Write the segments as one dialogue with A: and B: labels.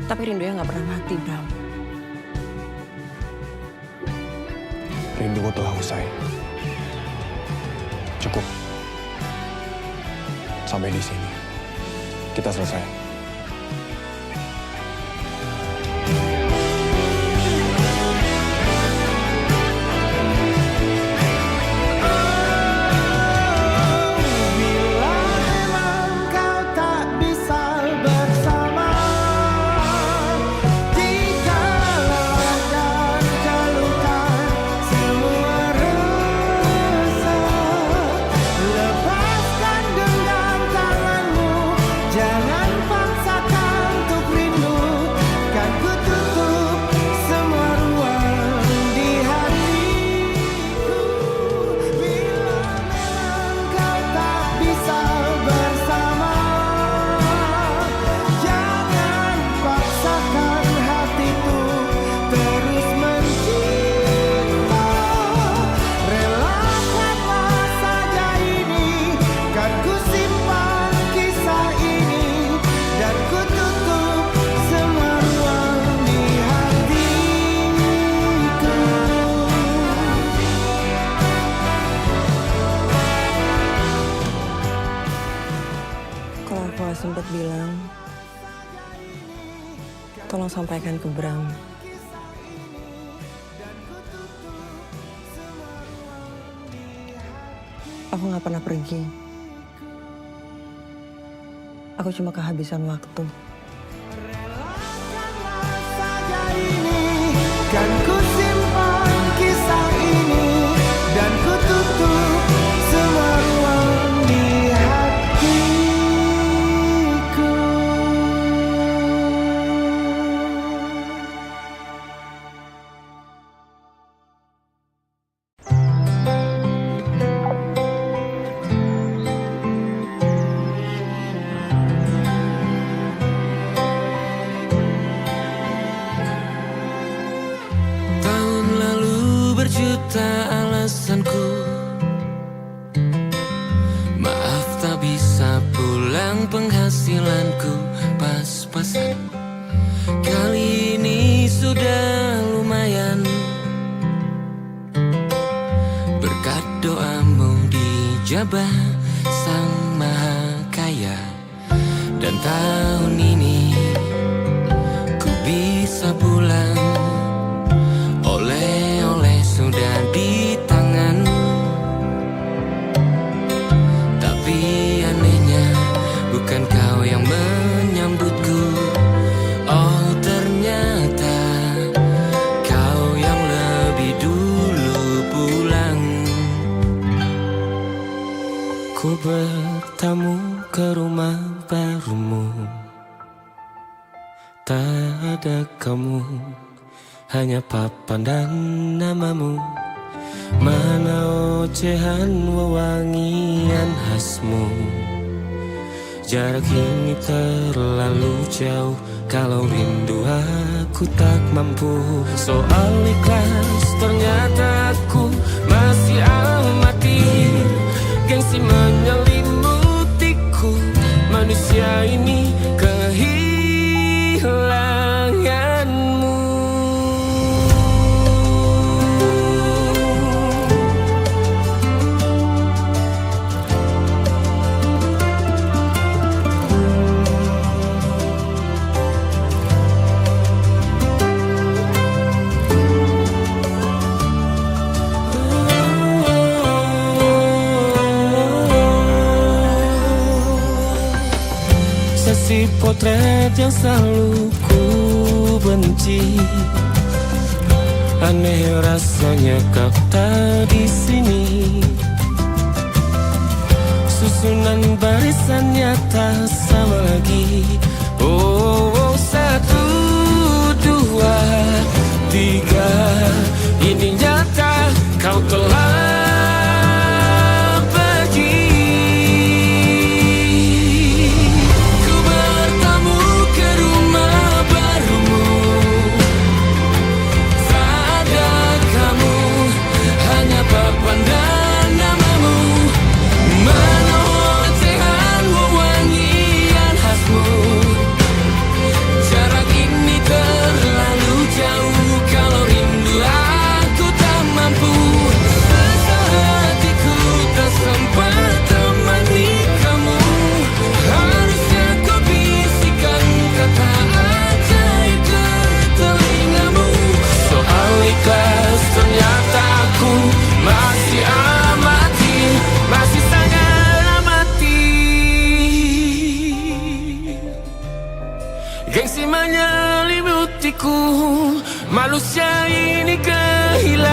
A: Tapi rindunya nggak pernah mati, Bram.
B: Rinduku telah usai. Cukup. Sampai di sini. Kita selesai.
A: Kalau sempat bilang, tolong sampaikan ke Bram. Aku nggak pernah pergi. Aku cuma kehabisan waktu.
C: Kan ku simpan kisah ini dan ku tutup semua ruang di hatiku.
D: Berjuta alasanku, maaf tak bisa pulang, penghasilanku pas-pasan. Kali ini sudah lumayan, berkat doamu dijabah Sang Maha Kaya. Dan tahun ini ku bisa pulang, oleh-oleh sudah di tangan. Tapi anehnya bukan kau yang menyambutku. Oh ternyata kau yang lebih dulu pulang. Ku bertamu ke rumah barumu, tak ada kamu, hanya papan dan namamu. Mana ocehan wewangian khasmu. Jarak ini terlalu jauh, kalau rindu aku tak mampu. Soal ikhlas ternyata aku masih amati. Gengsi menyelimutiku, manusia ini kehilanganmu. Si potret yang selalu ku benci, aneh rasanya kau tak di sini. Susunan barisannya tak sama lagi. Oh, 1, 2, 3, ini nyata kau telah masih menyelibutiku. Manusia ini kehilanganmu.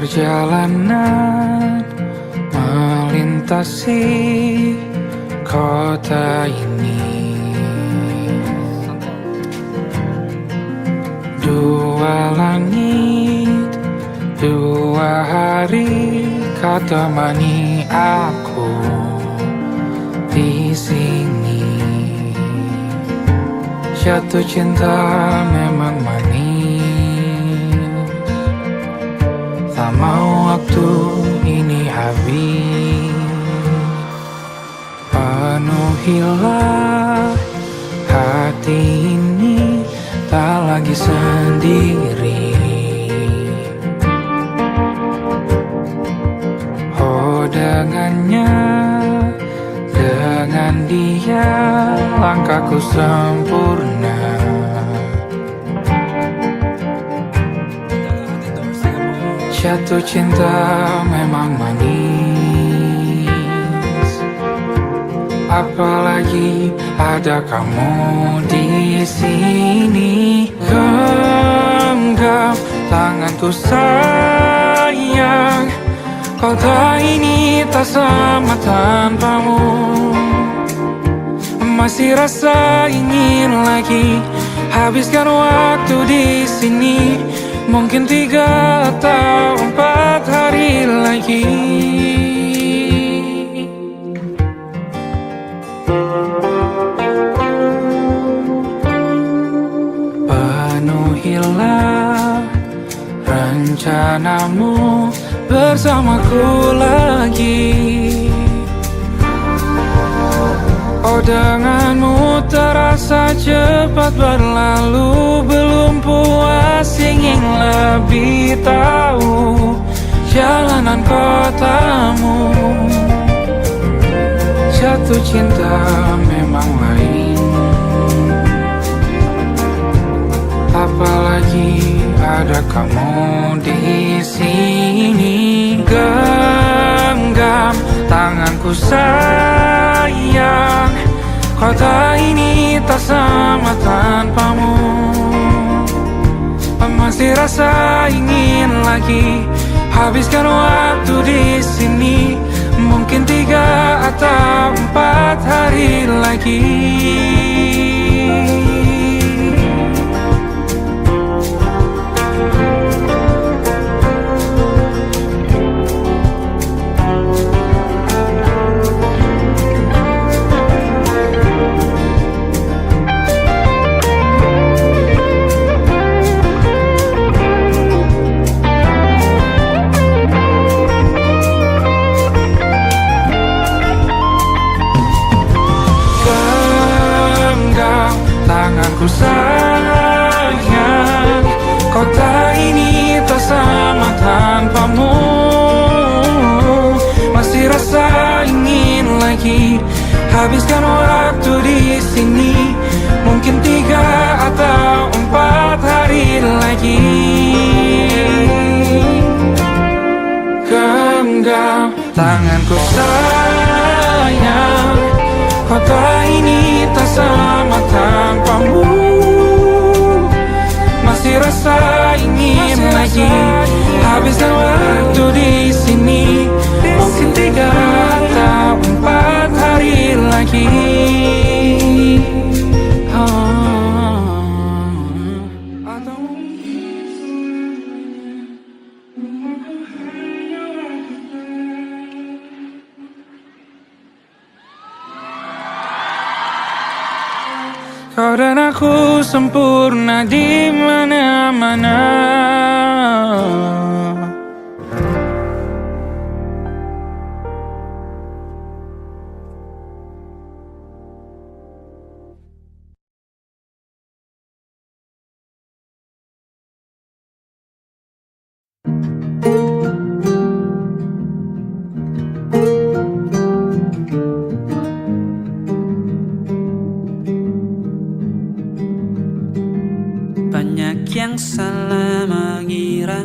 E: Perjalanan melintasi kota ini, dua langit, dua hari kau temani aku di sini. Jatuh cinta memang manis, tak mau waktu ini habis. Penuhilah hati ini, tak lagi sendiri. Oh dengannya, dengan dia langkahku sempurna. Jatuh cinta memang manis, apalagi ada kamu di sini. Genggam tanganku sayang, kota ini tak sama tanpamu. Masih rasa ingin lagi habiskan waktu di sini. Mungkin 3 atau 4 hari lagi. Penuhilah rencanamu bersamaku lagi. Oh denganmu terasa cepat berlalu. Belum puas ingin lebih tahu jalanan kotamu. Jatuh cinta memang lain, apalagi ada kamu di sini. Genggam tanganku sayang, kota ini tak sama tanpamu. Masih rasa ingin lagi habiskan waktu di sini. Mungkin 3 atau 4 hari lagi. Tanganku sayang, kota ini tak sama tanpamu. Masih rasa ingin lagi habiskan waktu di sini. Mungkin 3 atau 4 hari lagi. Genggam tanganku sayang, kota ini tak sama tanpamu. Masih rasa ingin lagi habiskan waktu di sini. Mungkin 3 atau 4 hari lagi. Cintaku sempurna di mana-mana.
F: Banyak yang salah mengira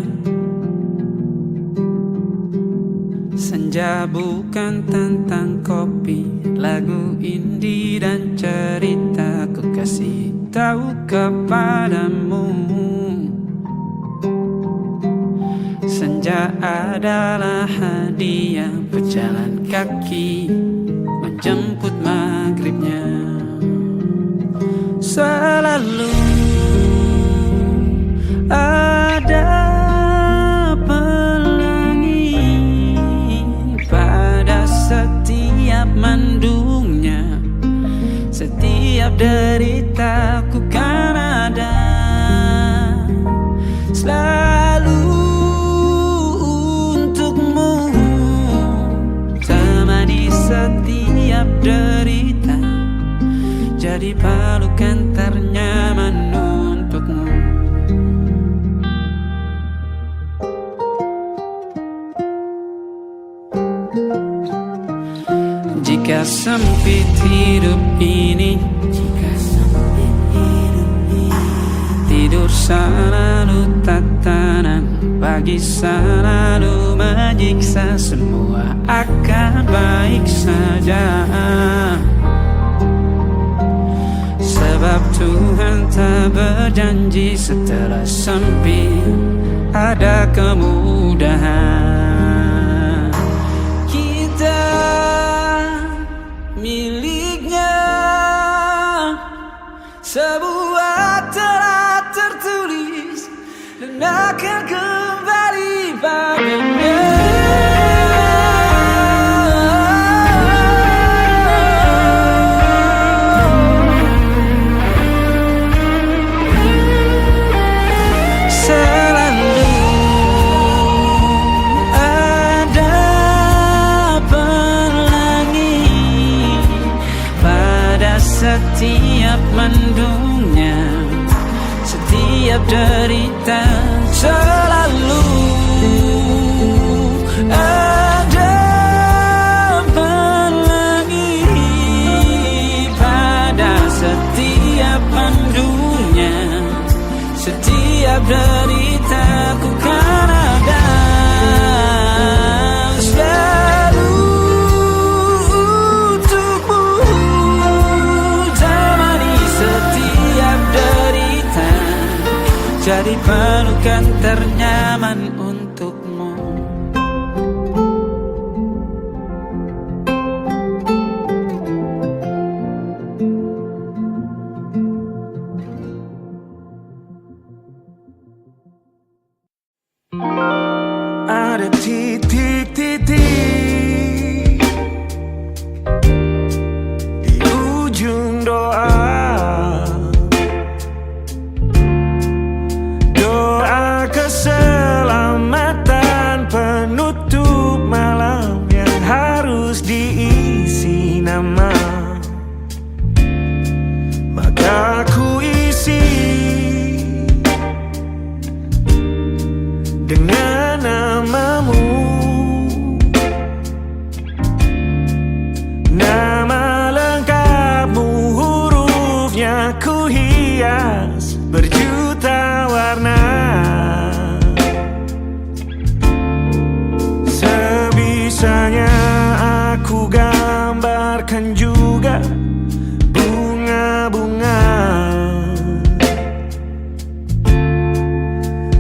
F: senja bukan tentang kopi, lagu indie dan cerita. Ku kasih tahu kepadamu, senja adalah hadiah berjalan kaki menjemput maghribnya. Selalu ada pelangi pada setiap mendungnya. Setiap deritaku kan ada selalu untukmu, temani setiap derita, jadi pelukan ternyaman untukmu. Jika sempit hidup ini, tidur selalu tatanan, pagi selalu menyiksa, semua akan baik saja. Sebab Tuhan tak berjanji setelah sempit ada kemudahan. Kita miliknya sebuah telah tertulis dan akan kembali padanya. Setiap mendungnya, setiap derita, selalu ada pelangi pada setiap mendungnya. Setiap derita ku kan ada selalu untukmu, jadi pelukan ternyaman untukmu.
C: Ada titik-titik di ujung doa, keselamatan penutup malam yang harus diisi nama. Maka ku isi dengan namamu, nama lengkapmu, hurufnya ku hias berjuta warna. Sebisanya aku gambarkan juga bunga-bunga,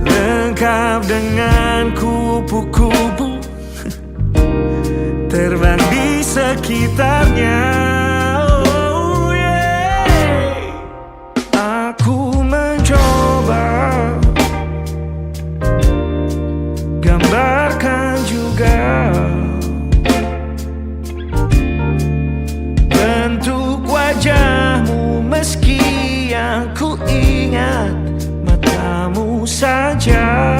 C: lengkap dengan kupu-kupu terbang di sekitarnya. Oh yeah. Aku mencoba gambarkan juga bentuk wajahmu, meski yang ingat matamu saja.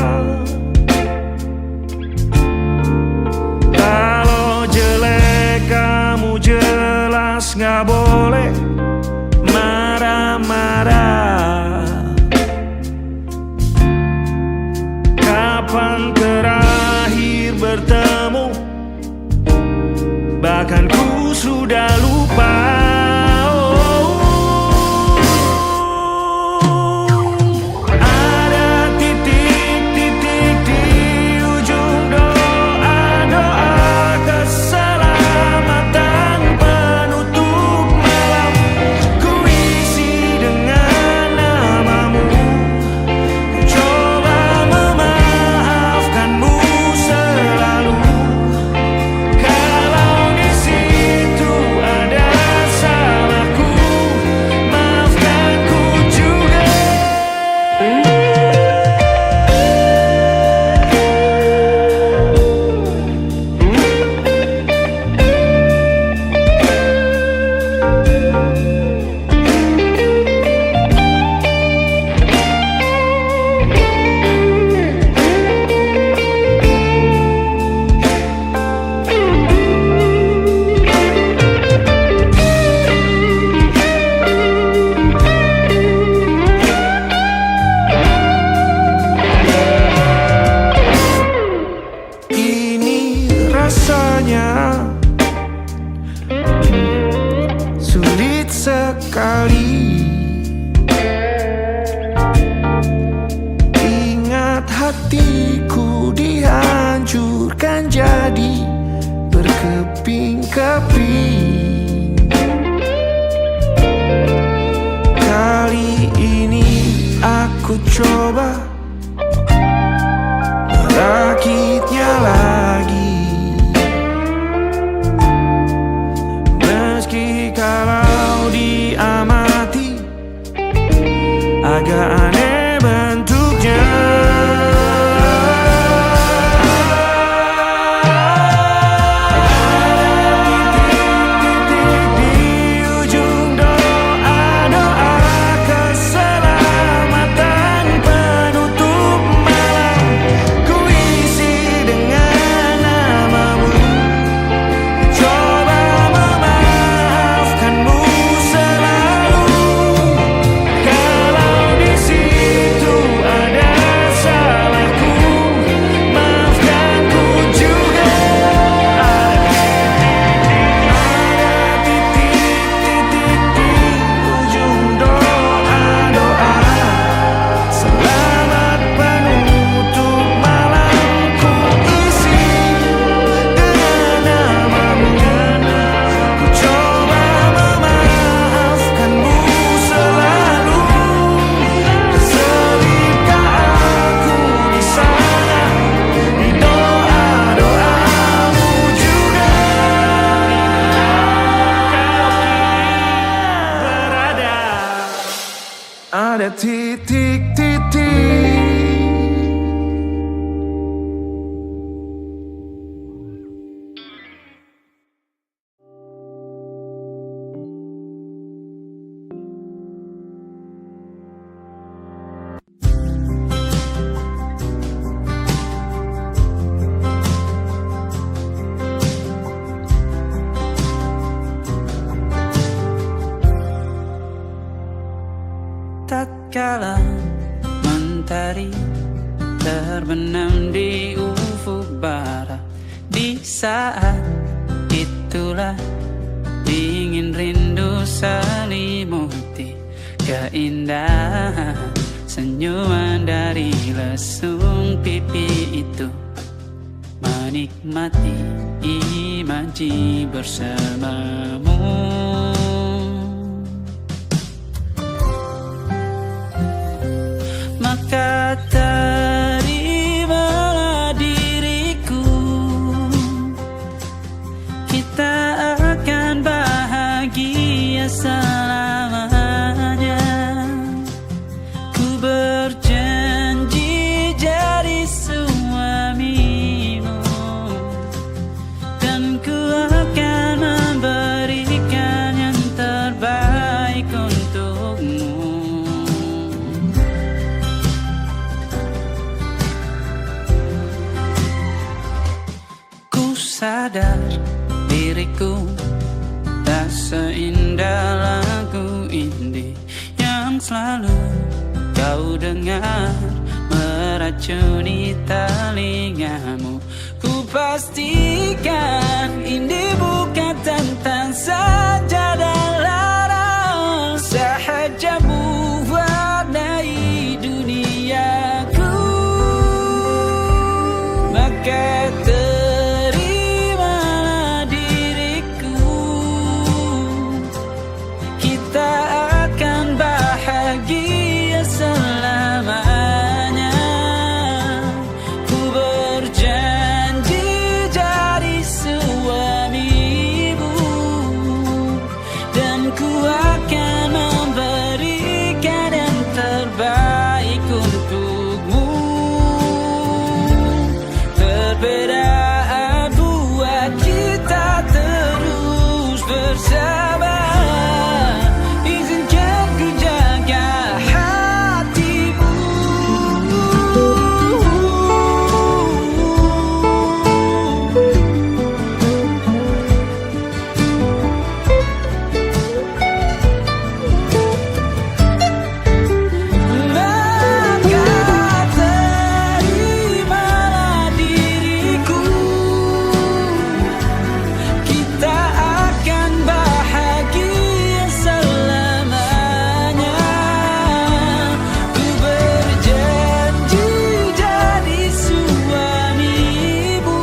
C: Kalau jelek kamu jelas gak boleh marah-marah. Kapan terakhir bertemu? Bahkan ku sudah lupa. Ada titik-titik di ujung doa-doa keselamatan penutup malam. Ku isi dengan namamu. Ku coba memaafkanmu selalu. Kalau di situ ada salahku, maafkan ku juga. Ini rasanya sulit sekali. Ingat hatiku dihancurkan jadi berkeping-keping. Kali ini aku coba merakitnya lagi. Meski kalau diamati agak aneh bentuknya. Titik-titik di ujung doa-doa keselamatan penutup malam. Ku isi dengan namamu. Coba memaafkanmu selalu. Kalau di situ ada salahku, maafkan ku juga. Ada titik-titik di ujung doa-doa. Selamat penutup malam, ku isi dengan namamu. Ku coba memaafkanmu selalu. Selipkah aku di sana, di doa-doamu juga. Berada, ada titik-titik.
F: Tatkala mentari terbenam di ufuk barat, di saat itulah dingin rindu selimuti keindahan senyuman dari lesung pipi itu. Menikmati imaji bersamamu. Maka terimalah diriku, kita akan bahagia selamanya. Ku berjanji jadi suamimu, dan ku akan memberikan yang sadar diriku tak seindah lagu indie yang selalu kau dengar meracuni telingamu. Ku pastikan indie bukan tentang sajadah larang, sahaja mewarnai duniaku. Maka terimalah diriku, kita akan bahagia selamanya. Ku berjanji jadi suamimu, dan ku akan memberikan yang terbaik untukmu. Perbedaan buat kita terus bersama. Izinkan ku jaga hatimu. Maka terimalah diriku, kita akan bahagia selamanya. Ku berjanji jadi suamimu,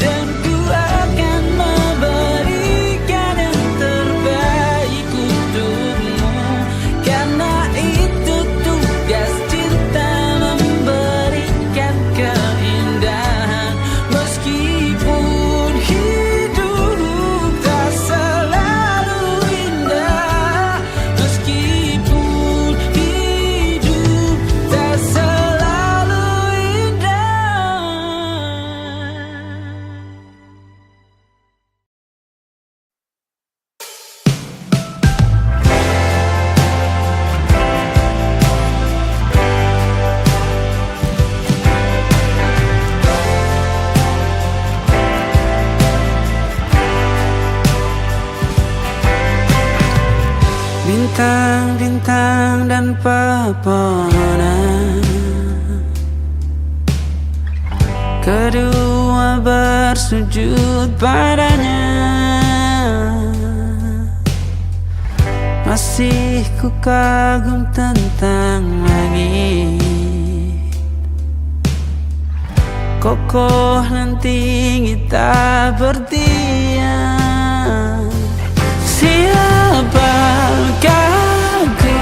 F: dan ku akan memberikan yang terbaik untukmu. Karena itu tugas cinta, memberikan keindahan. Meskipun hidup tak selalu indah, meskipun hidup tak selalu indah. Bintang-bintang dan pepohonan, kedua bersujud padanya. Masih ku kagum tentang langit, kokoh dan tinggi tak berdiam. Siapakah aku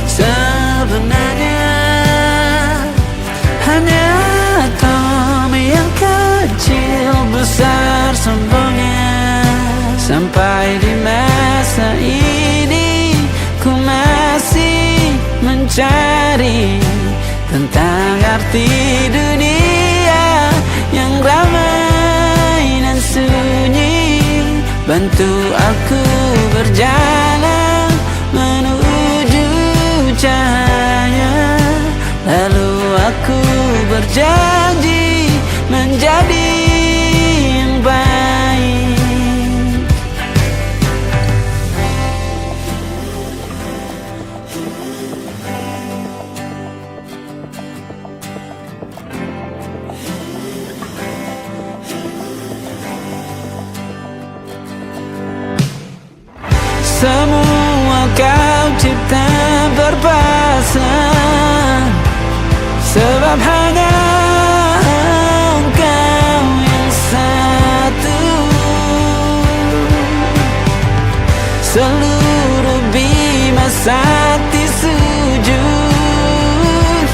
F: sebenarnya? Hanya Tom yang kecil besar sombongnya. Sampai di masa ini ku masih mencari tentang arti dunia yang ramai dan sunyi. Bantu aku berjalan menuju cahaya, lalu aku berjanji menjadi yang baik. Semua kau cipta berpasang, sebab hanya engkau yang satu. Seluruh bima sakti sujud,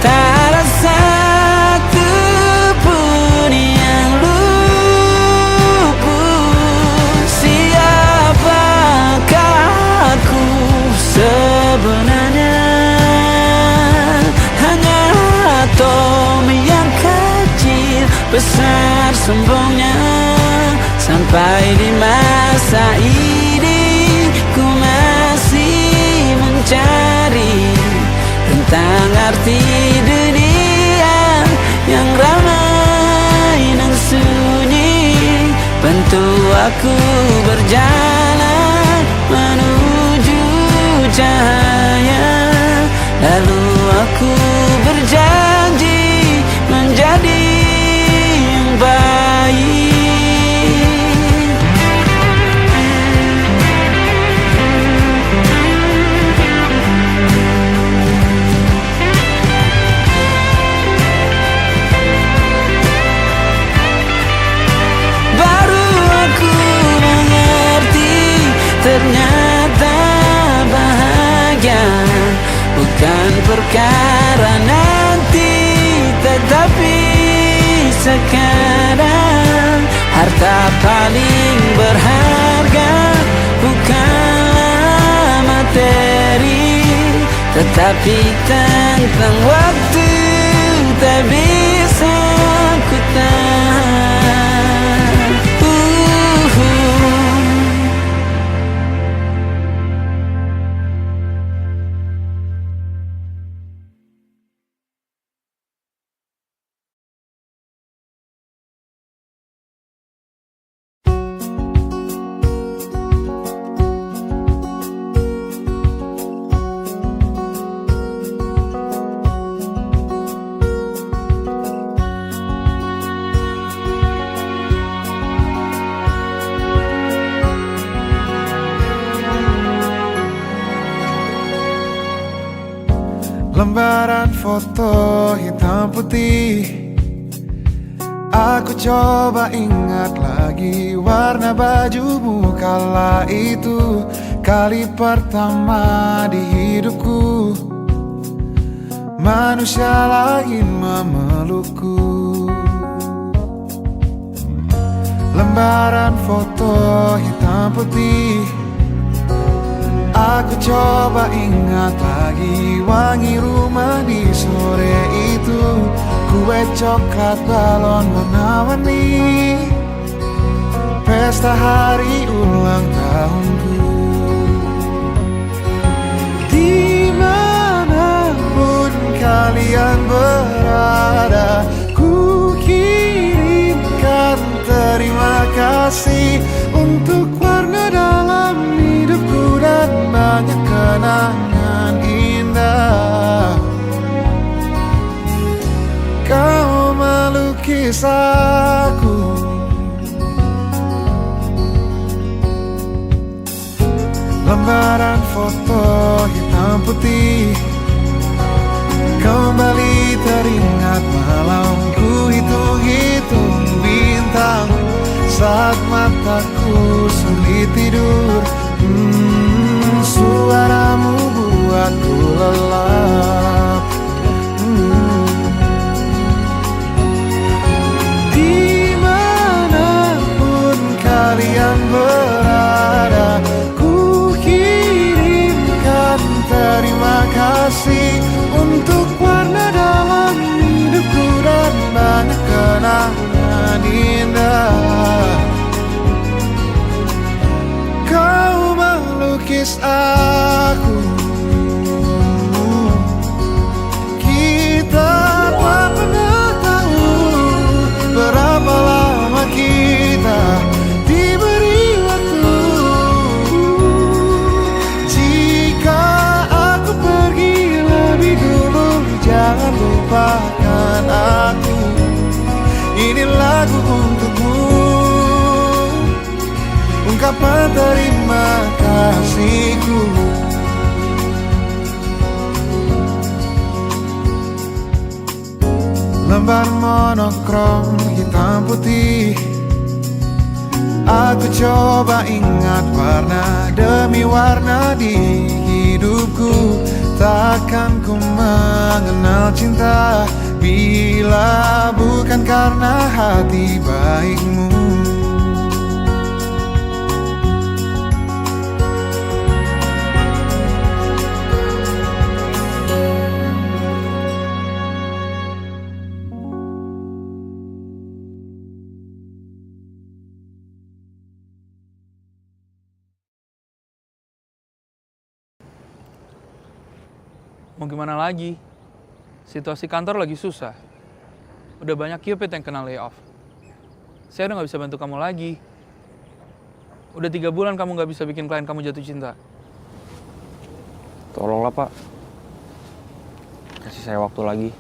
F: tak ada satu pun yang luput. Siapakah aku sebenarnya? Hanya atom yang kecil besar sombongnya. Sampai di masa ini ku masih mencari tentang arti dunia yang ramai dan sunyi. aku berjalan menuju cahaya. Lalu aku berjanji menjadi yang baik. Baru aku mengerti ternyata bahagia bukan perkara nanti, tetapi sekarang. Harta paling berharga bukanlah materi, tetapi tentang waktu tak bisa ku tahan.
C: Lembaran foto hitam putih, aku coba ingat lagi warna bajumu kala itu. Kali pertama di hidupku manusia lain memelukku. Lembaran foto hitam putih, aku coba ingat lagi wangi rumah di sore itu. Kue coklat balon warna-warni, pesta hari ulang tahunku. Dimanapun kalian berada, ku kirimkan terima kasih untuk warna dalam hidupku dan banyak kenangan indah. Kau melukis aku, lembaran foto hitam putih. Kembali teringat malamku hitung-hitung bintang saat mataku sulit tidur. Suaramu buatku lelap. Dimanapun kalian berada, ku kirimkan terima kasih untuk warna dalam hidupku dan banyak kenangan indah. Kau melukis aku, kita tak pernah tahu berapa lama kita diberi waktu. Jika aku pergi lebih dulu, jangan lupakan aku. Ini lagu untukmu, ungkapan terima kasihku. Lembar monokrom hitam putih, aku coba ingat warna demi warna di hidupku. Takkan ku mengenal cinta bila bukan karena hati baikmu.
E: Mau gimana lagi? Situasi kantor lagi susah. Udah banyak Cupid yang kena layoff. Saya udah gak bisa bantu kamu lagi. Udah 3 bulan kamu nggak bisa bikin klien kamu jatuh cinta.
B: Tolonglah, Pak. Kasih saya waktu lagi.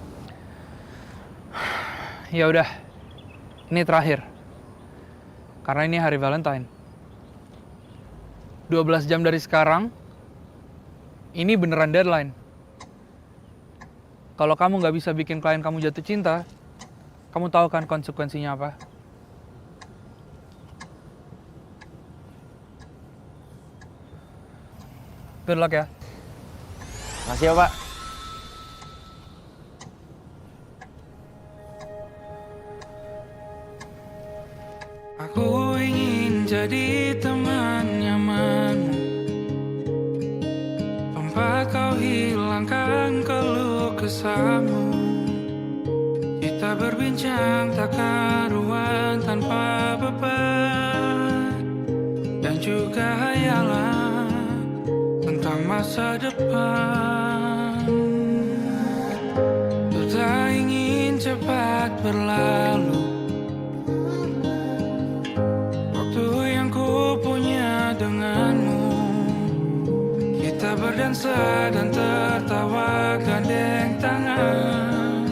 E: Ya udah, ini terakhir. Karena ini hari Valentine. 12 jam dari sekarang, ini beneran deadline. Kalau kamu nggak bisa bikin klien kamu jatuh cinta, kamu tahu kan konsekuensinya apa? Good luck ya.
B: Makasih ya, Pak.
E: Aku ingin jadi teman nyamanmu, tempat kau hilangkan keluh kesahmu. Kita berbincang tak karuan tanpa beban, dan juga hayalan tentang masa depan. Ku tak ingin cepat berlalu waktu yang ku punya denganmu. Kita berdansa dan tertawa gandeng tangan.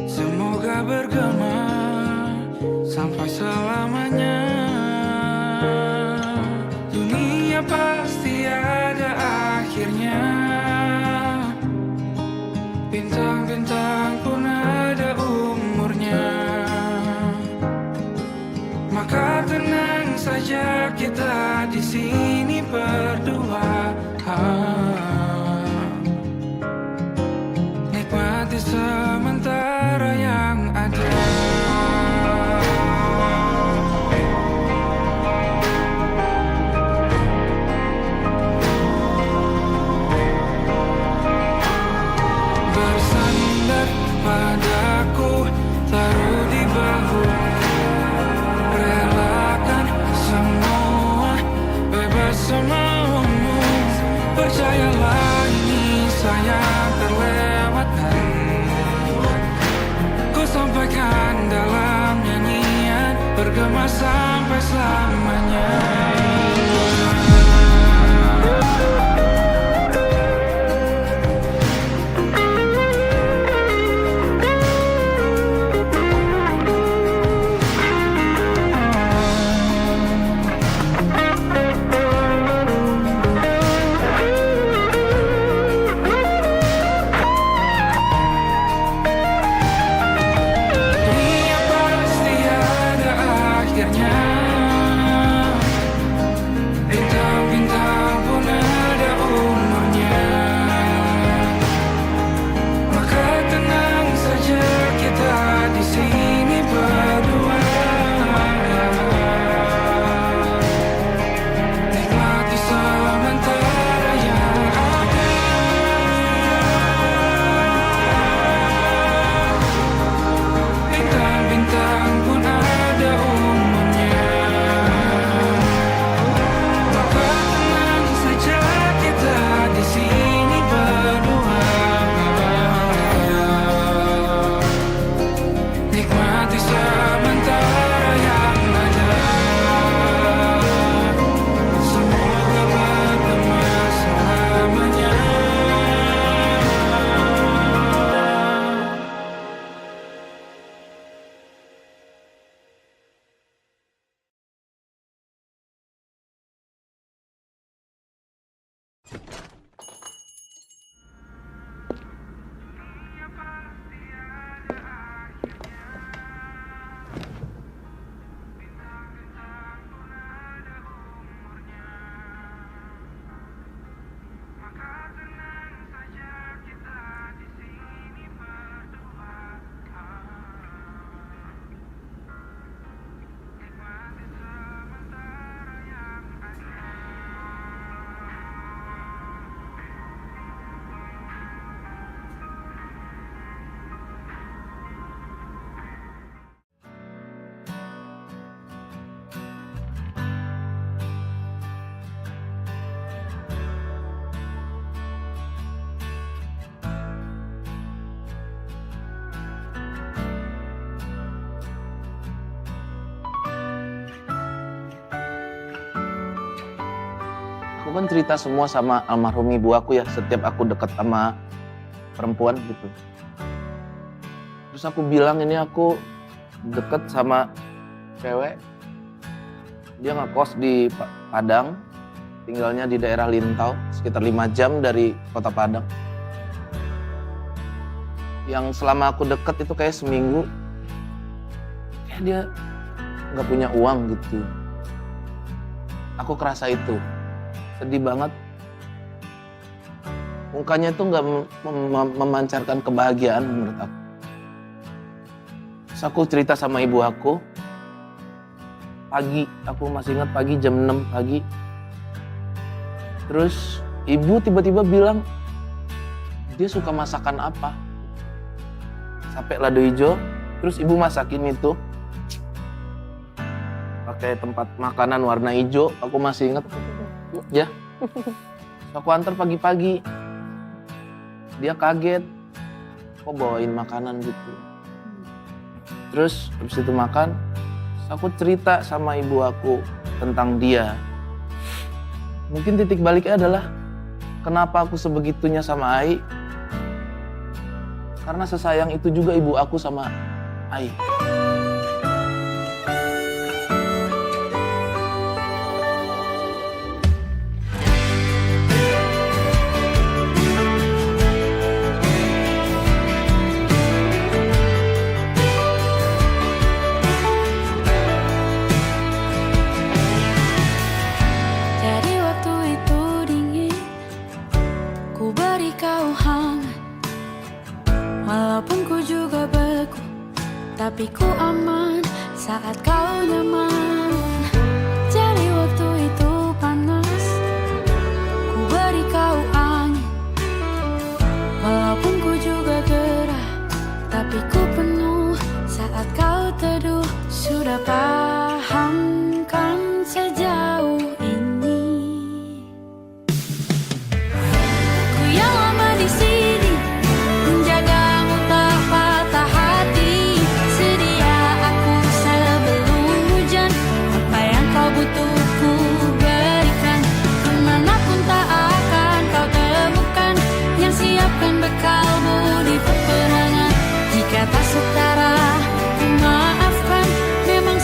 E: Semoga bergema sampai selamanya. Dunia pasti ada akhirnya. Bintang-bintang pun ada umurnya. Maka tenang saja kita di sini berdua. Nikmati sementara yang ada. Bersandar padaku, taruh di bahu. Relakan semua, bebas semaumu. Percayalah ini sayang terlewatkan. Ku sampaikan dalam nyanyian, bergema sampai selamanya. Dunia pasti ada akhirnya.
B: Aku kan cerita semua sama almarhum ibu aku ya, setiap aku deket sama perempuan gitu. Terus aku bilang ini aku deket sama cewek. Dia ngekos di Padang, tinggalnya di daerah Lintau, sekitar 5 jam dari kota Padang. Yang selama aku deket itu kayak seminggu, kayak dia nggak punya uang gitu. Aku kerasa itu, sedih banget. Mukanya itu nggak memancarkan kebahagiaan menurut aku. Terus aku cerita sama ibu aku, pagi, aku masih ingat pagi jam 6 pagi. Terus ibu tiba-tiba bilang, dia suka masakan apa. Sampai lado hijau, terus ibu masakin itu. Pakai tempat makanan warna hijau, aku masih ingat. Ya, aku antar pagi-pagi. Dia kaget, kok bawain makanan gitu. Terus habis itu makan, aku cerita sama ibu aku tentang dia. Mungkin titik baliknya adalah kenapa aku sebegitunya sama Ai. Karena sesayang itu juga ibu aku sama Ai.
G: Jadi waktu itu dingin, ku beri kau hangat. Walaupun ku juga beku, tapi ku aman saat kau nyaman. Jadi waktu itu panas, ku beri kau angin. Walaupun ku juga gerah, tapi ku penuh saat kau teduh. Sudah paham kan sejauh ini? Ku yang lama di sini, menjagamu tak patah hati. Sedia aku sebelum hujan, apa yang kau butuh ku berikan. Kemanapun tak akan kau temukan yang siapkan bekalmu di peperangan. Jika tak setara, ku maafkan. Memang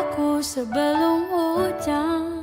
G: aku sebelum hujan.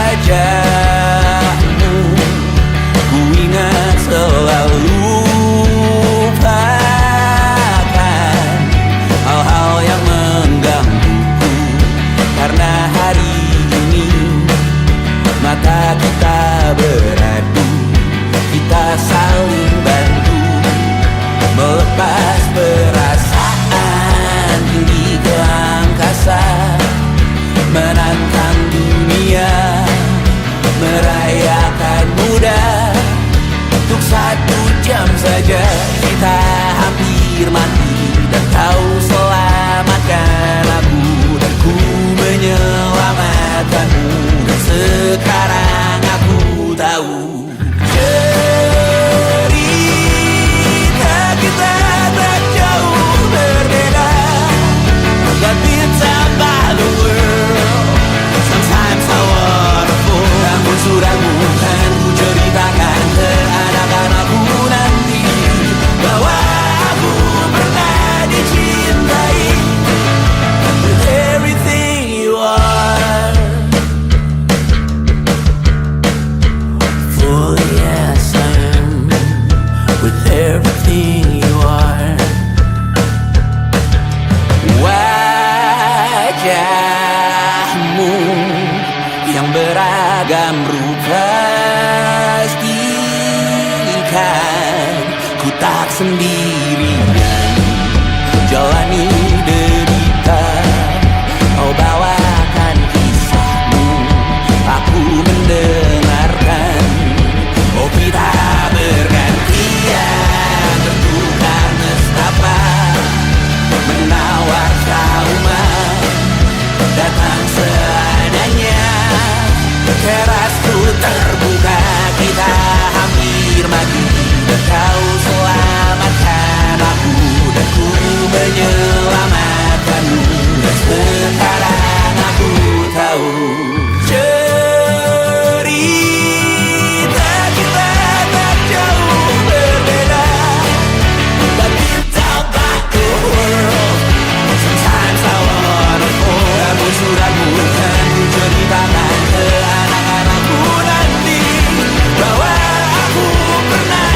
F: Wajahmu ku ingat selalu, lupakan hal-hal yang menggangguku. Karena hari ini mata kita beradu, kita saling bantu melepas perasaan tinggi ke angkasa, menantang dunia, merayakan muda. Untuk 1 jam saja kita hampir mati, dan kau selamatkan aku, dan ku menyelamatkanmu. Dan sekarang aku tahu cerita kita tak jauh berbeda, but it's about the world. Sometimes so wonderful. Namun sudah bukan ku ceritakan ke anak-anakku nanti bahwa aku pernah dicintai with everything you are. For yes I am with everything you are. Wajahmu yang beragam rupa, pastikan ku tak sendirian jalani derita. Kau bawakan kisahmu, aku mendengarkan. Oh kita bergantian, bertukar nestapa, menawar trauman, datang seadanya. Terasku terbuka, kita hampir mati, dan kau selamatkan aku, dan ku menyelamatkanmu. Dan sekarang aku tahu cerita kita tak jauh berbeda, but it's about the world. Sometimes I wanna fall. Namun sudah bukan ku ceritakan ke anak-anakku nanti bahwa aku pernah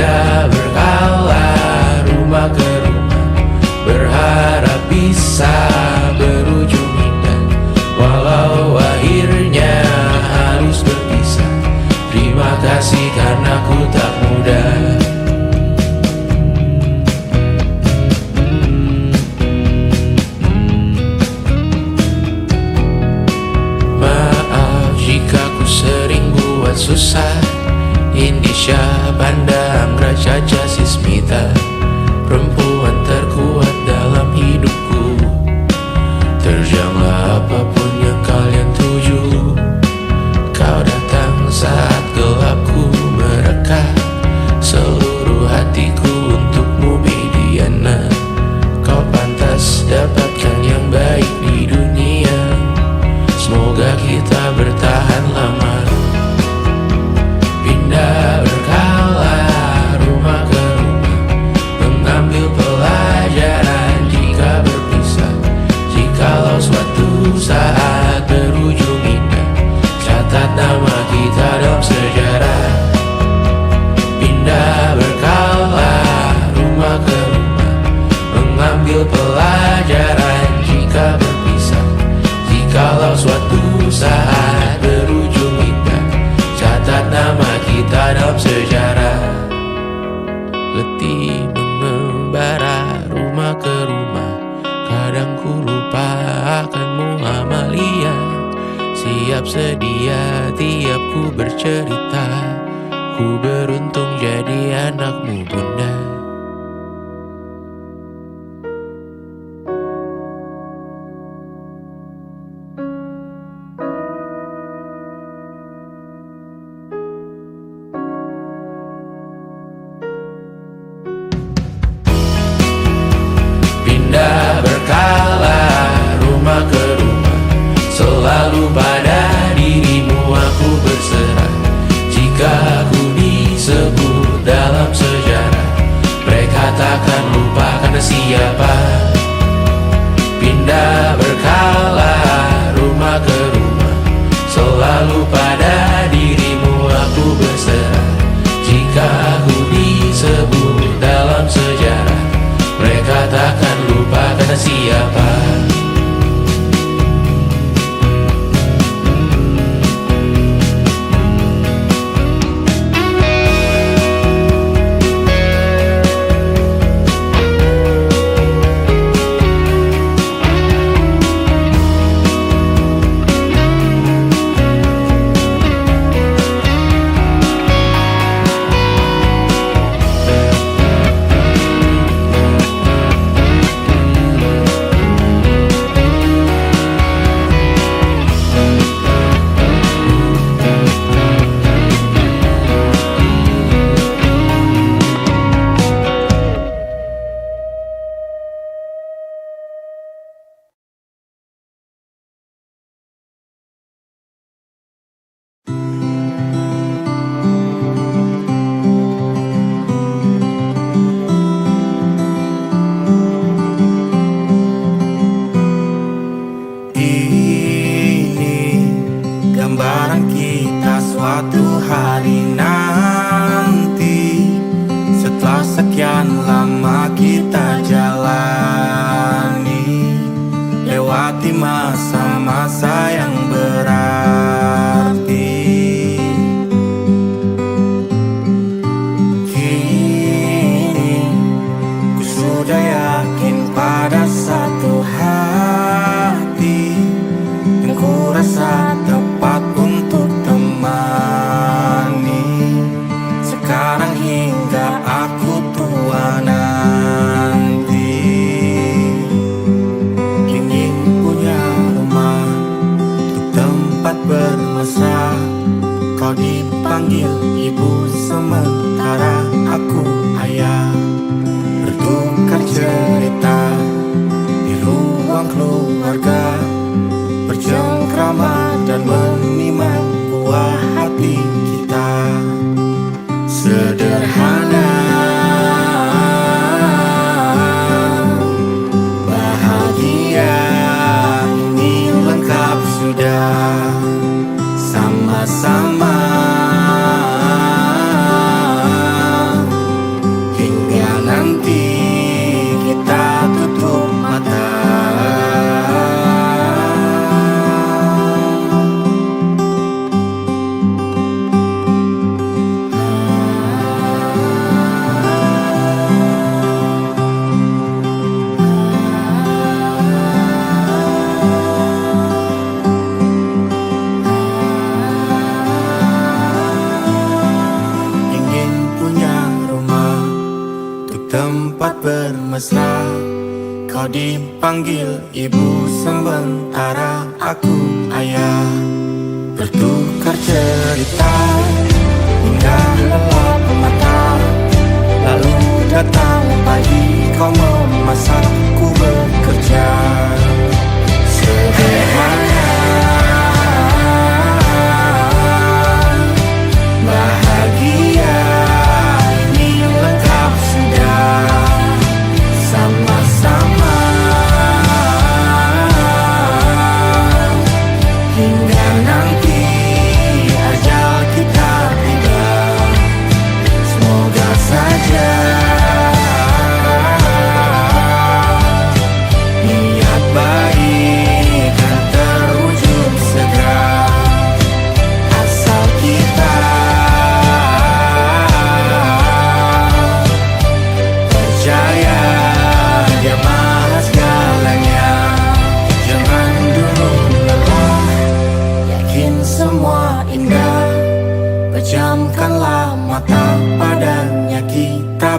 F: Pindah berkala rumah ke rumah, berharap bisa berujung indah. Walau akhirnya harus berpisah, terima kasih karena ku tak mudah. Maaf jika ku sering buat susah. Indisha, Banda, Anggra, Caca, Sismita, perempuan terkuat dalam hidupku. Terjanglah apapun yang kalian tuju. Kau datang saat gelapku mereka, seluruh hatiku untukmu Mediana. Kau pantas dapatkan yang baik di dunia. Semoga kita bertahan lama. Pindah berkala rumah ke rumah, mengambil pelajaran jika berpisah. Jikalau suatu saat berujung indah, catat nama kita dalam sejarah. Pindah berkala rumah ke rumah, mengambil pelajaran jika berpisah. Jikalau suatu saat berujung indah, catat nama kita dalam sejarah. Letih mengembara rumah ke rumah, kadang ku lupa akanmu Amalia. Siap sedia tiap ku bercerita, ku beruntung jadi anakmu bunda. Pindah berkala rumah ke rumah, selalu pada dirimu aku berserah. Jika ku disebut dalam sejarah, mereka takkan lupa karena siapa. Pindah berkala rumah ke rumah, selalu pada dirimu aku berserah. Jika ku disebut dalam sejarah, mereka takkan lupa karena siapa.
C: Gambaran kita suatu hari nanti, setelah sekian lama kita jalani, lewati masa-masa yang berarti. Kini ku sudah yakin pada satu hati yang ku rasa tepat untuk temani. Sekarang hingga aku tua tempat bermesra. Kau dipanggil ibu sementara aku ayah. Bertukar cerita hingga lelap mata. Lalu datang pagi kau memasak, ku bekerja. Sederhana, bahagia ini lengkap sudah. Sama-sama hingga nanti ajal kita tiba. Semoga saja niat baik kan terwujud segera. Asal kita percaya Dia maha segalanya. Jangan dulu lelah, yakin semua indah. Pejamkanlah mata, padanya kita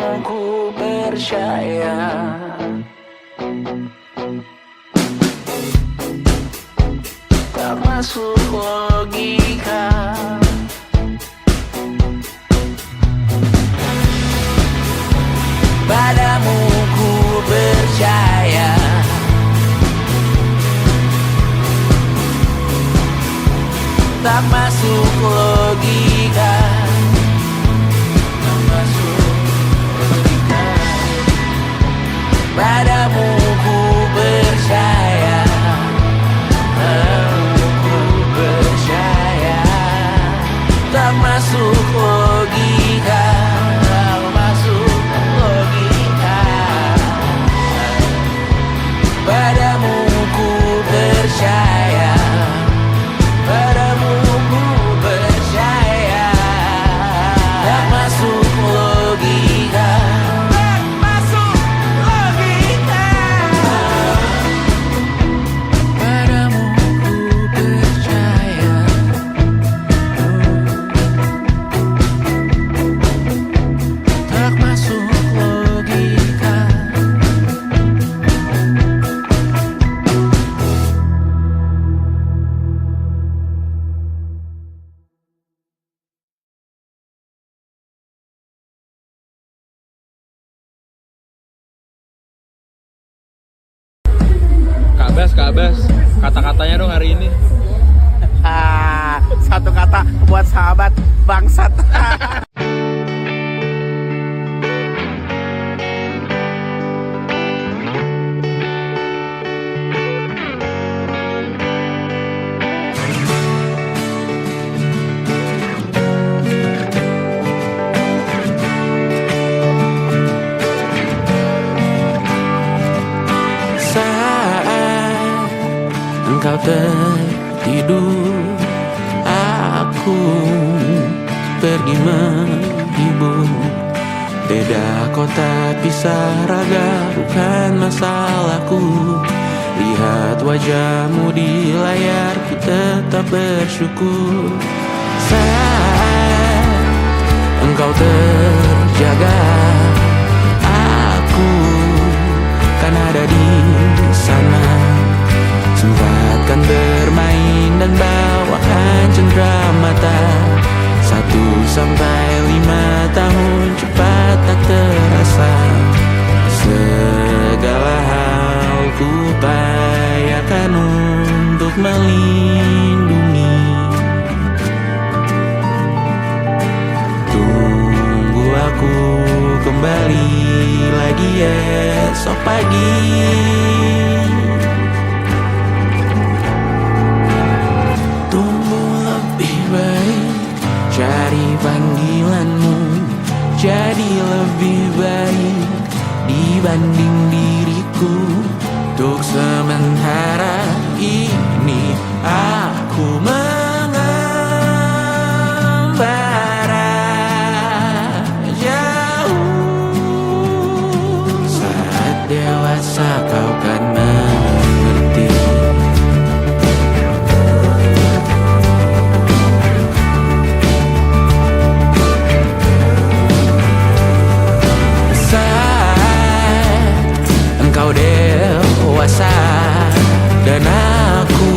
F: ku percaya. Tak masuk logika. Padamu ku percaya. Tak masuk logika. Tak masuk logika. Padamu ku percaya. Padamu ku percaya. Tak masuk logika. Tak masuk logika. Padamu ku percaya. Padamu ku percaya. Tak masuk logika. Tak masuk logika. Padamu ku percaya. Tak masuk logika.
E: Kak Bas, kata-katanya dong hari ini.
C: Satu kata buat sahabat bangsat.
F: Saat engkau tertidur, aku pergi menghibur. Beda kota pisah raga bukan masalahku. Lihat wajahmu di layar, ku tetap bersyukur. Saat engkau terjaga, aku kan ada di sana. Sempatkan bermain dan bawakan cenderamata. 1-5 tahun cepat tak terasa. Segala hal ku upayakan untuk melindungi. Tunggu aku kembali lagi esok pagi. Tumbuh lebih baik, cari panggilanmu. Jadi lebih baik dibanding diriku. Untuk sementara ini aku mengembara jauh. Saat dewasa kau kan mengerti. Saat engkau dewasa dan aku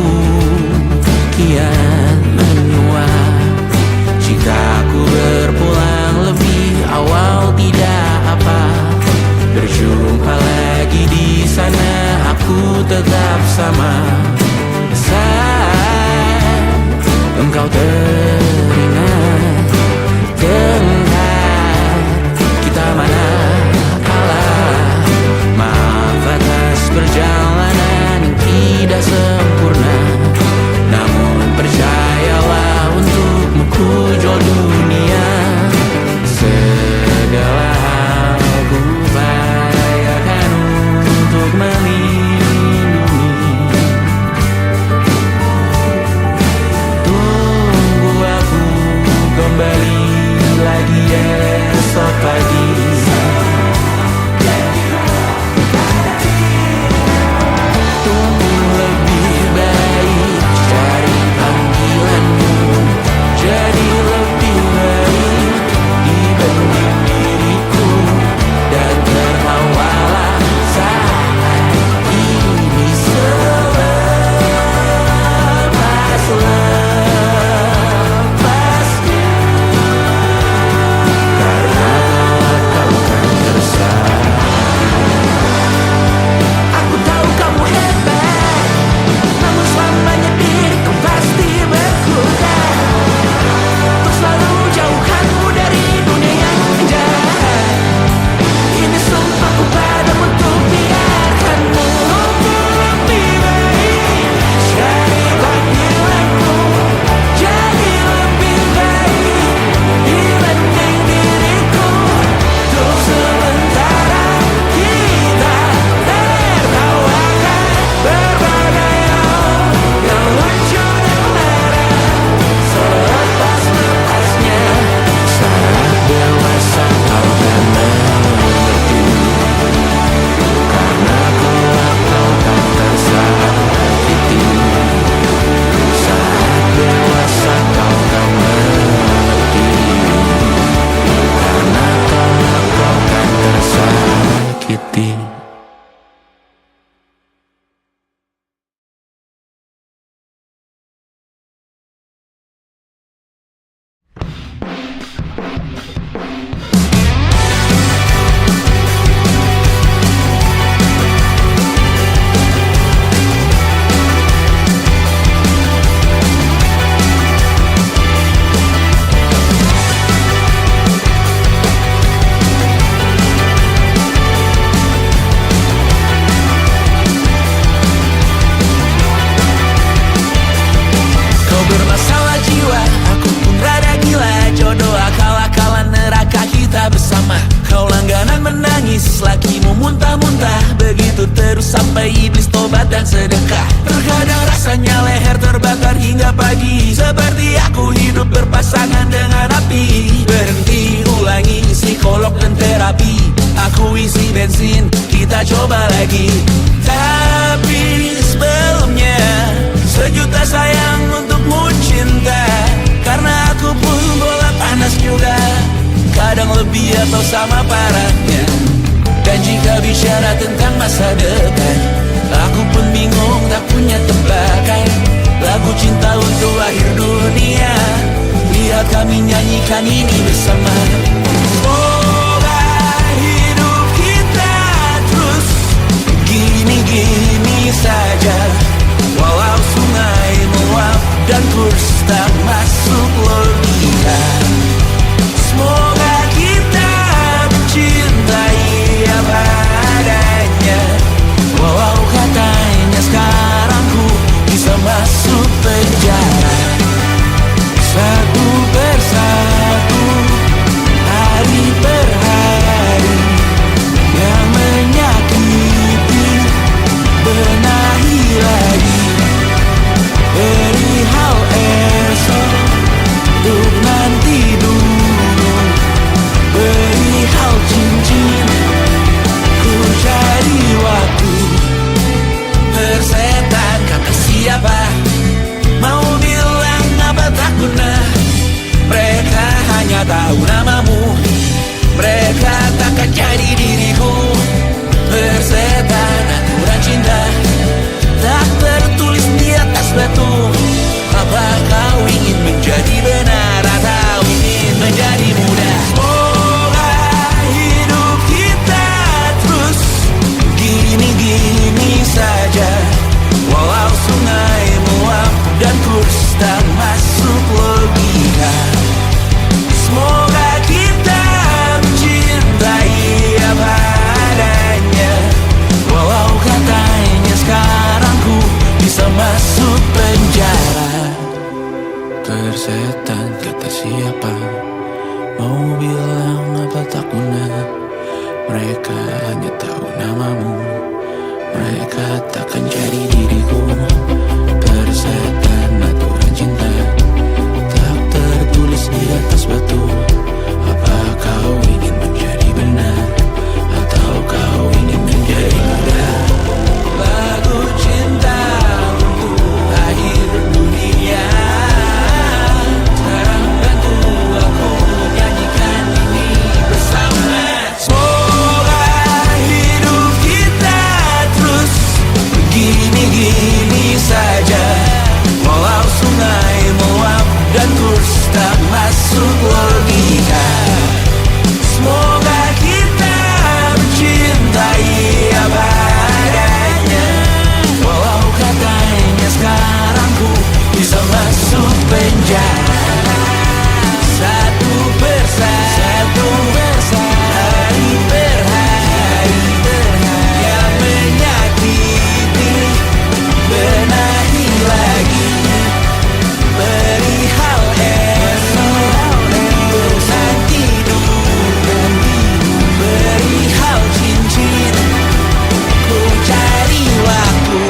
F: kian menua. Jika aku berpulang lebih awal tidak apa. Berjumpa lagi di sana. tersakiti.
C: Bermasalah jiwa, aku pun rada gila. Jodoh akal-akalan neraka kita bersama. Kau langganan menangis, lakimu muntah-muntah. Begitu terus sampai iblis tobat dan sedekah. Terkadang rasanya leher terbakar hingga pagi. Seperti aku hidup berpasangan dengan api. Berhenti, ulangi psikolog dan terapi. Aku isi bensin, kita coba lagi. Tapi sebelumnya sejuta sayang untukmu cinta. Karena aku pun bola panas juga, kadang lebih atau sama parahnya. Dan jika bicara tentang masa depan, aku pun bingung tak punya tebakan. Lagu cinta untuk akhir dunia, lihat kami nyanyikan ini bersama. Semoga hidup kita terus gini-gini saja. Walau sungai meluap dan kurs tak masuk logika. Semoga kita mencintai apa adanya. Walau katanya sekarang ku bisa masuk penjara. Satu persatu, hari per hari, yang menyakiti benahi lagi. Perihal esok, untuk nanti dulu. Perihal cincin, ku cari waktu. Persetan kata siapa, mau bilang apa tak guna. Mereka hanya tahu namamu, mereka takkan jadi diriku. Persetan aturan cinta, tak tertulis di atas batu. Apa kau ingin menjadi benar atau ingin menjadi muda? Semoga hidup kita terus gini-gini saja. Walau sungai meluap dan kurs tak masuk logika. Semoga kita mencintai apa adanya. Walau katanya sekarang ku bisa masuk penjara. Persetan kata siapa, mau bilang apa tak guna. Mereka hanya tahu namamu, mereka takkan jadi diriku. Persetan aturan cinta, tak tertulis di atas batu. Apa kau ingin menjadi benar atau kau ingin menjadi muda? Lagu cinta untuk akhir dunia, sekarang bantu aku nyanyikan ini bersama. Semoga hidup kita terus begini-gini saja. Walau sungai meluap dan kurs tak masuk logika. Semoga kita mencintai apa adanya. Walau katanya sekarang ku bisa masuk penjara. Satu persatu, hari per hari, yang menyakiti benahi lagi. Perihal esok, untuk nanti dulu. Perihal cincin, ku cari waktu.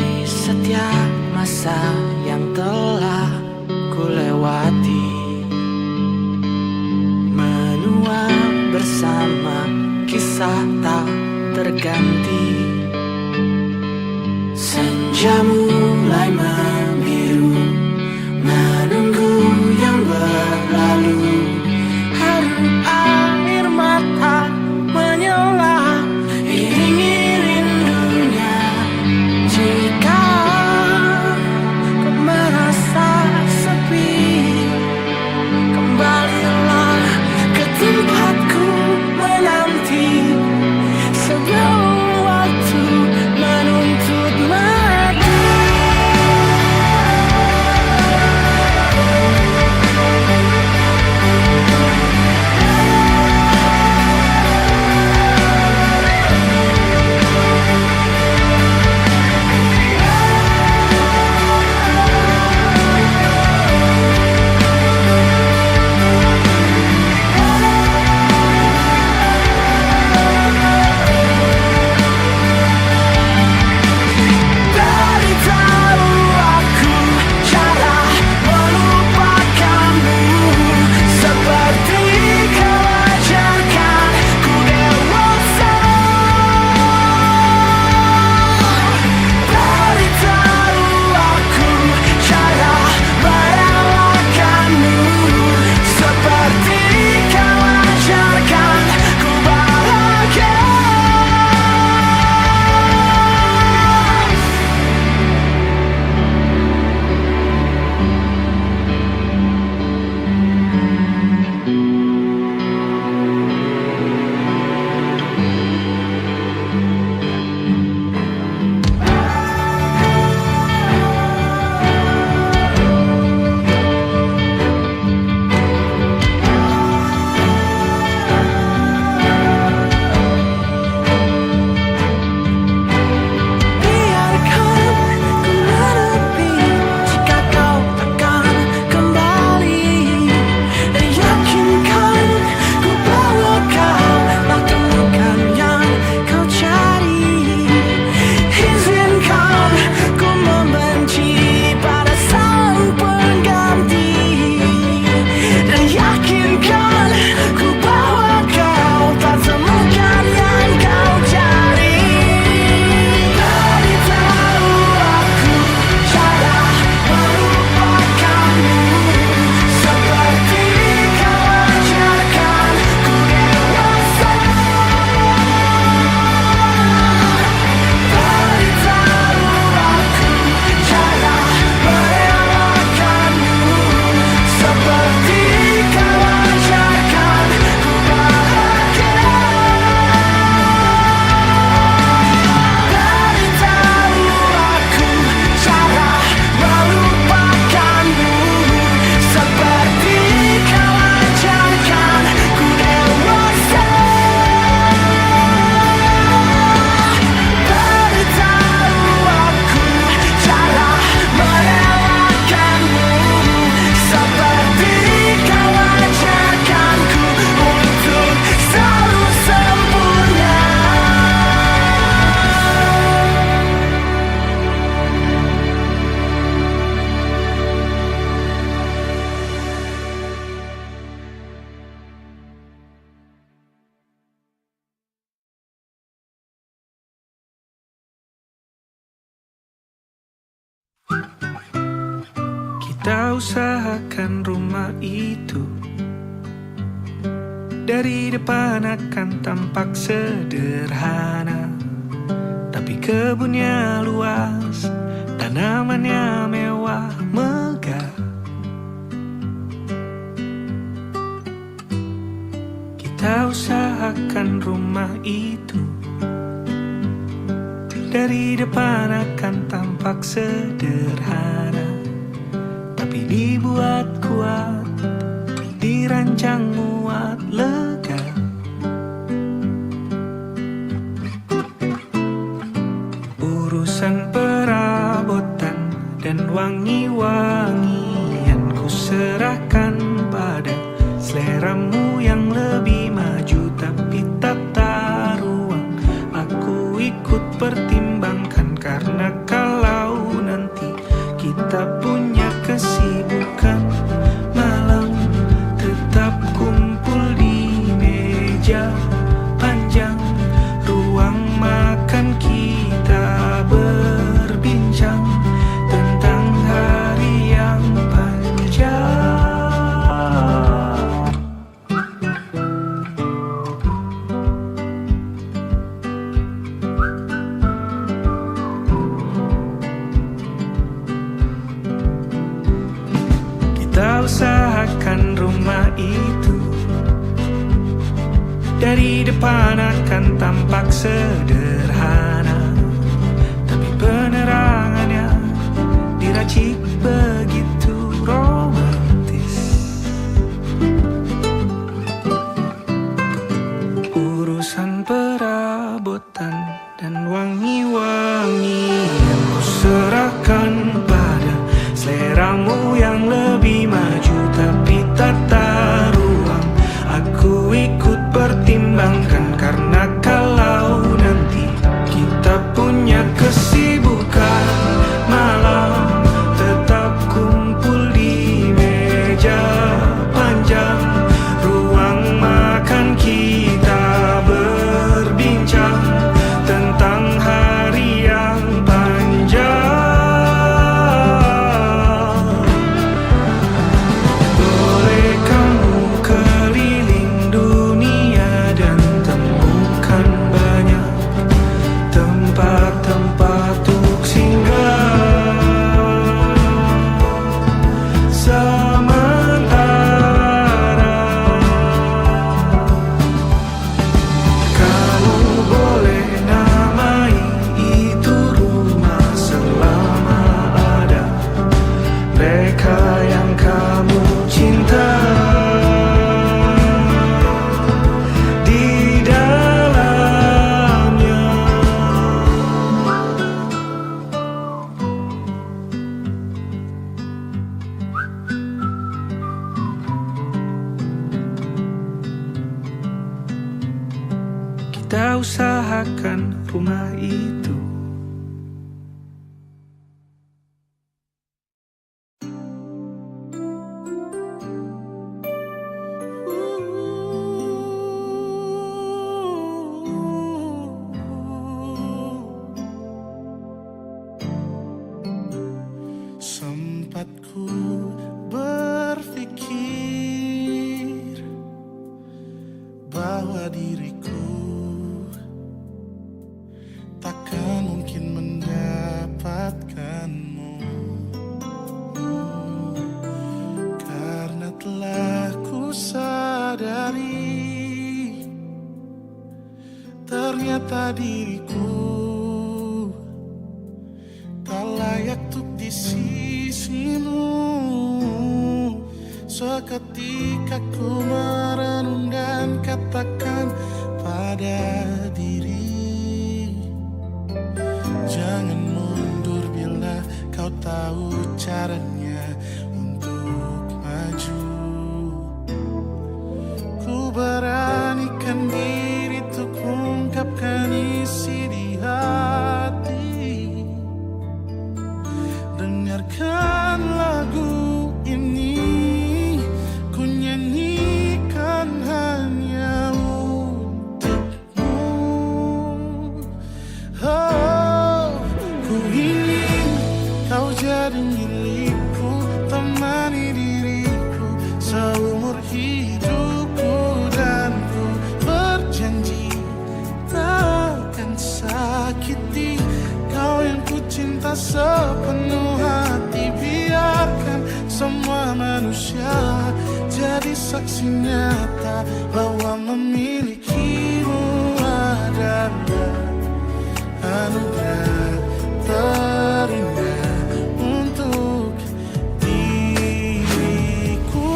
C: Di setiap masa yang telah ku lewati, menua bersama kisah tak terganti. Senja mulai membiru, menunggu yang berlalu. Haru air mata menyala, iringi rindunya. Jika kau merasa sepi, kembalilah ke tempatku menanti. Sebelum waktu menuntut mati. Beritahu aku cara melupakanmu, seperti kau ajarkan ku dewasa. Beritahu aku cara merelakanmu, seperti kau ajarkan ku bahagia. Biarkan ku menepi jika kau takkan kembali, dan yakinkan ku bawa kau tak temukan yang kau cari. Izinkan ku membenci pada sang pengganti, dan yakinkan ku bawa kau tak temukan yang kau cari. Beritahu aku cara melupakanmu, seperti kau ajarkan ku dewasa. Beritahu aku cara merelakanmu, seperti kau ajarkan ku bahagia. Beritahu aku cara melupakanmu, seperti kau ajarkan ku dewasa. Beritahu aku cara merelakanmu, seperti kau ajarkanku untuk selalu sempurna.
E: Kita usahakan rumah itu dari depan akan tampak sederhana, tapi kebunnya luas, tanamannya mewah megah. Kita usahakan rumah itu dari depan akan tampak sederhana, tapi dibuat kuat, dirancang muat lega. Urusan perabotan dan wangi-wangian ku serahkan pada seleramu yang lebih maju, tapi tata ruang aku ikut pertimbangkan, karena kalau nanti kita punya kesibukan malam, tetap kumpul di meja panjang Dari depan akan tampak sederhana, tapi penerangannya diracik begitu romantis. Urusan perabotan dan wangi-wangian ku serahkan pada seleramu yang lebih maju. Tapi tata ruang aku ikut pertimbangkan, karena kalau nanti kita punya kesibukan malam, tetap kumpul di meja panjang ruang makan, kita berbincang tentang hari yang panjang. Boleh kamu keliling dunia dan temukan banyak tempat-tempat untuk singgah. Sementara kamu boleh namai itu rumah selama ada mereka yang kamu cinta di dalamnya. Kita usahakan rumah itu.
H: Sempat ku berpikir bahwa diriku takkan mungkin mendapatkanmu, karena telah ku sadari ternyata diriku tak layak untuk di sisimu. Seketika ku merenung dan katakan pada diri, jangan mundur bila kau tahu caranya untuk maju. Ku beranikan diri untuk ungkapkan isi di hati. Dengarkan lagu ini, ku nyanyikan hanya untukmu. Oh, ku ingin kau jadi milikku, temani diriku seumur hidupku, dan ku berjanji takkan sakiti kau yang ku cinta sepenuh hati. Biarkan semua manusia jadi saksi nyata bahwa memilikimu adalah anugerah terindah untuk diriku.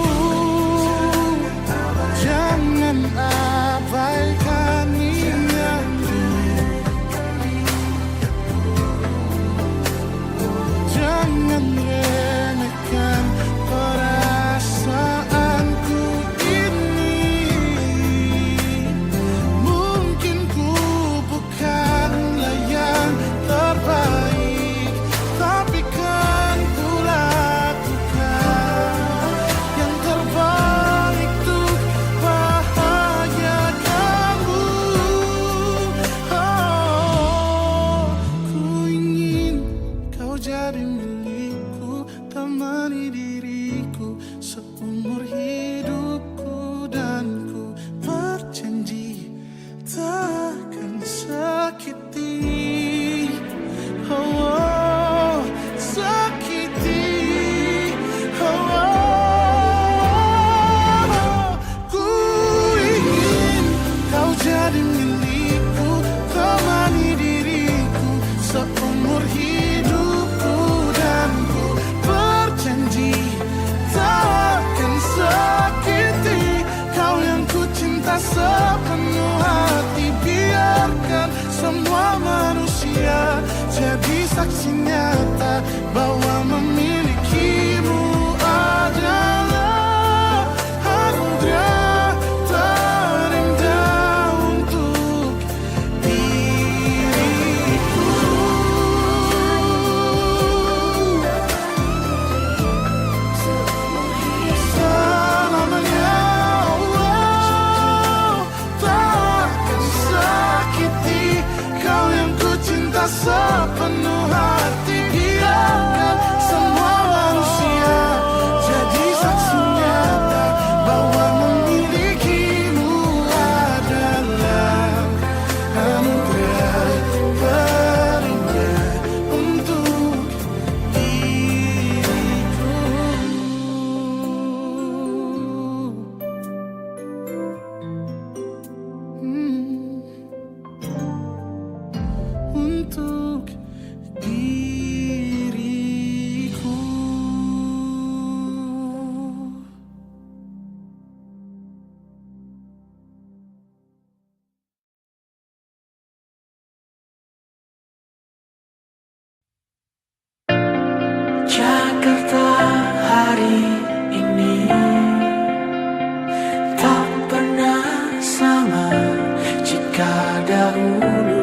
H: Jangan abaikan niatku, jangan remehkan perasaanku ini. penuh hati biarkan semua manusia jadi saksi nyata bahwa memilikimu adalah anugerah terindah untuk untuk diriku.
F: Jakarta hari ini tak pernah sama jika dahulu